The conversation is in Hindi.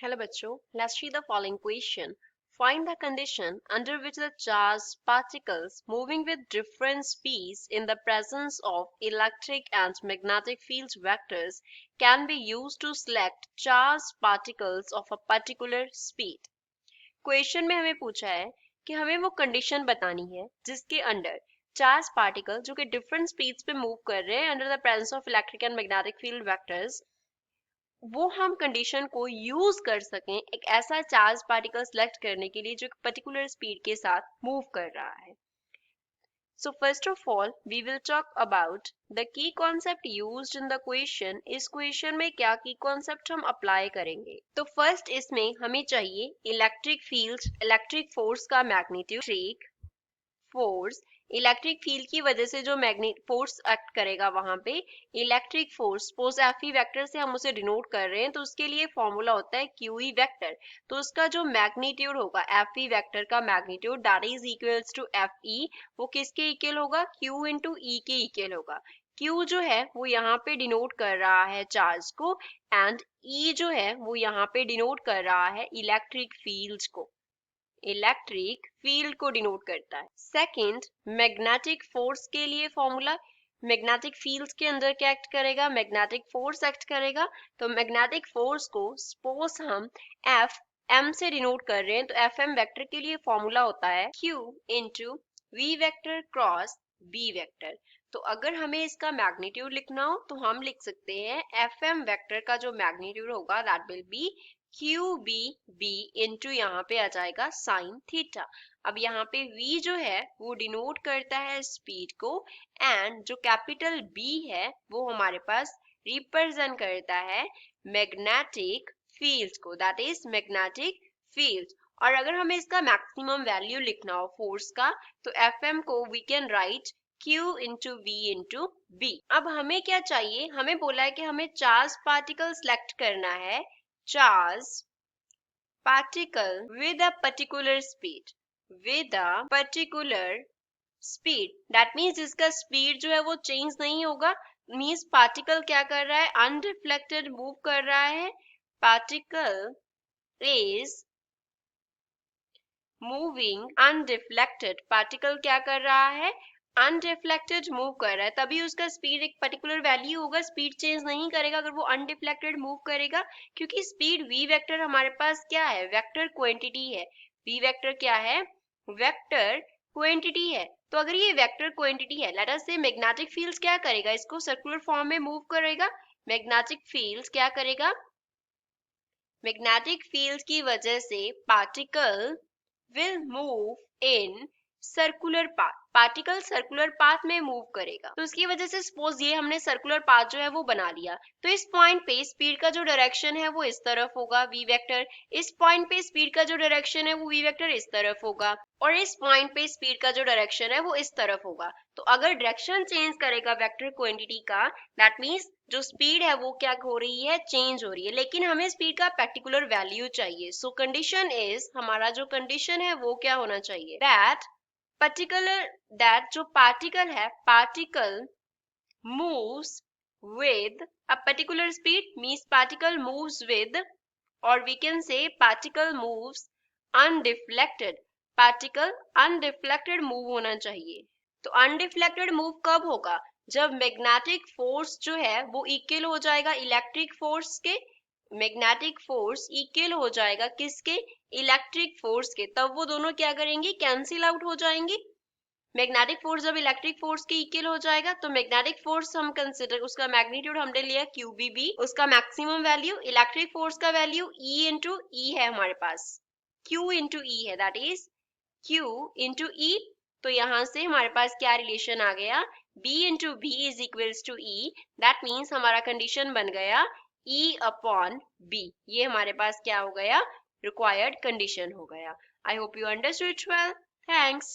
Hello bachcho, let's read the following question. Find the condition under which the charged particles moving with different speeds in the presence of electric and magnetic field vectors can be used to select charged particles of a particular speed. Question में हमें पूछा है कि हमें वो कंडीशन बतानी है जिसके अंडर चार्ज पार्टिकल जो कि डिफरेंट स्पीड्स पे मूव कर रहे हैं under the presence of electric and magnetic field vectors, वो हम कंडीशन को यूज कर सकें एक ऐसा चार्ज पार्टिकल सेलेक्ट करने के लिए जो एक पर्टिकुलर स्पीड के साथ मूव कर रहा है. So first of all, we will talk about the key concept used in the question. इस question में क्या key concept हम apply करेंगे. तो first इसमें हमें चाहिए इलेक्ट्रिक फील्ड, इलेक्ट्रिक फोर्स का magnitude, electric force, electric field की वजह से जो मैग्नेट फोर्स एक्ट करेगा वहां पे electric force, suppose F E vector से हम उसे डिनोट कर रहे हैं तो उसके लिए फॉर्मूला होता है क्यू ई वेक्टर. तो उसका जो मैग्नीट्यूड होगा एफ ई वेक्टर का magnitude that is equals to F E, वो किसके इक्वल होगा, क्यू इंटू ई के इक्वल होगा. Q जो है वो यहाँ पे डिनोट कर रहा है चार्ज को एंड E जो है वो यहाँ पे डिनोट कर रहा है इलेक्ट्रिक फील्ड को, इलेक्ट्रिक फील्ड को डिनोट करता है. सेकंड, मैग्नेटिक फोर्स के लिए फॉर्मूला, मैग्नेटिक फील्ड के अंदर क्या एक्ट करेगा, मैग्नेटिक फोर्स एक्ट करेगा. तो मैग्नेटिक फोर्स को सपोज हम एफ एम से डिनोट कर रहे हैं तो एफ एम वेक्टर के लिए फॉर्मूला होता है Q into V vector cross B vector. तो अगर हमें इसका मैग्नीट्यूड लिखना हो तो हम लिख सकते हैं एफ एम वेक्टर का जो मैग्नीट्यूड होगा that will be Q B B into यहाँ पे आ जाएगा साइन थीटा. अब यहाँ पे v जो है वो डिनोट करता है स्पीड को एंड जो कैपिटल B है वो हमारे पास रिप्रेजेंट करता है मैग्नेटिक फील्ड को, दैट इज मैग्नेटिक फील्ड. और अगर हमें इसका मैक्सिमम वैल्यू लिखना हो फोर्स का तो Fm को we can write Q into V into B. अब हमें क्या चाहिए, हमें बोला है कि हमें चार्ज पार्टिकल सेलेक्ट करना है, charge particle with a particular speed, with a particular speed. That means इसका speed जो है वो change नहीं होगा. Means particle क्या कर रहा है, unreflected move कर रहा है. Particle is moving unreflected. Particle क्या कर रहा है, अनरिफ्लेक्टेड मूव कर रहा है, तभी उसका स्पीड एक पर्टिकुलर वैल्यू होगा, स्पीड चेंज नहीं करेगा अगर वो अनरिफ्लेक्टेड मूव करेगा, क्योंकि स्पीड v वेक्टर हमारे पास क्या है, वेक्टर क्वांटिटी है. v वेक्टर क्या है, वेक्टर क्वांटिटी है. तो अगर ये वेक्टर क्वांटिटी है, लेट अस से मैग्नेटिक फील्ड क्या करेगा, इसको सर्कुलर फॉर्म में मूव करेगा. मैग्नेटिक फील्ड क्या करेगा, मैग्नेटिक फील्ड की वजह से particle will move in circular path, particle circular path में मूव करेगा. तो इसकी वजह से सपोज ये हमने सर्कुलर पाथ जो है वो बना लिया, तो इस पॉइंट पे स्पीड का जो डायरेक्शन है वो इस तरफ होगा v वेक्टर, इस पॉइंट पे स्पीड का जो डायरेक्शन है वो v वेक्टर इस तरफ होगा, और इस पॉइंट पे स्पीड का जो डायरेक्शन है वो इस तरफ होगा. तो अगर डायरेक्शन चेंज करेगा वेक्टर क्वांटिटी का, दैट मीन्स जो स्पीड है वो क्या हो रही है, चेंज हो रही है, लेकिन हमें स्पीड का पर्टिकुलर वैल्यू चाहिए. सो कंडीशन इज, हमारा जो कंडीशन है वो क्या होना चाहिए, दैट particular, that जो particle है, particle moves with a particular speed, means particle moves with, or we can say particle moves undeflected. particle undeflected move होना चाहिए. तो undeflected move कब होगा, जब मैग्नेटिक फोर्स जो है वो इक्वल हो जाएगा इलेक्ट्रिक फोर्स के, मैग्नेटिक फोर्स इक्वल हो जाएगा किसके, इलेक्ट्रिक फोर्स के, तब वो दोनों क्या करेंगे, कैंसिल आउट हो जाएंगे. मैग्नेटिक फोर्स जब इलेक्ट्रिक फोर्स के इक्वल हो जाएगा तो मैग्नेटिक फोर्स हम कंसिडर, उसका मैग्नीट्यूड हमने लिया QBB, उसका मैक्सिमम वैल्यू, इलेक्ट्रिक फोर्स का वैल्यू E इंटू ई है हमारे पास, Q इंटू ई है, दैट इज Q इंटू ई. तो यहाँ से हमारे पास क्या रिलेशन आ गया, B into B is equals to E. That means हमारा कंडीशन बन गया E अपॉन B. ये हमारे पास क्या हो गया, रिक्वायर्ड कंडीशन हो गया. I hope you understood well. Thanks.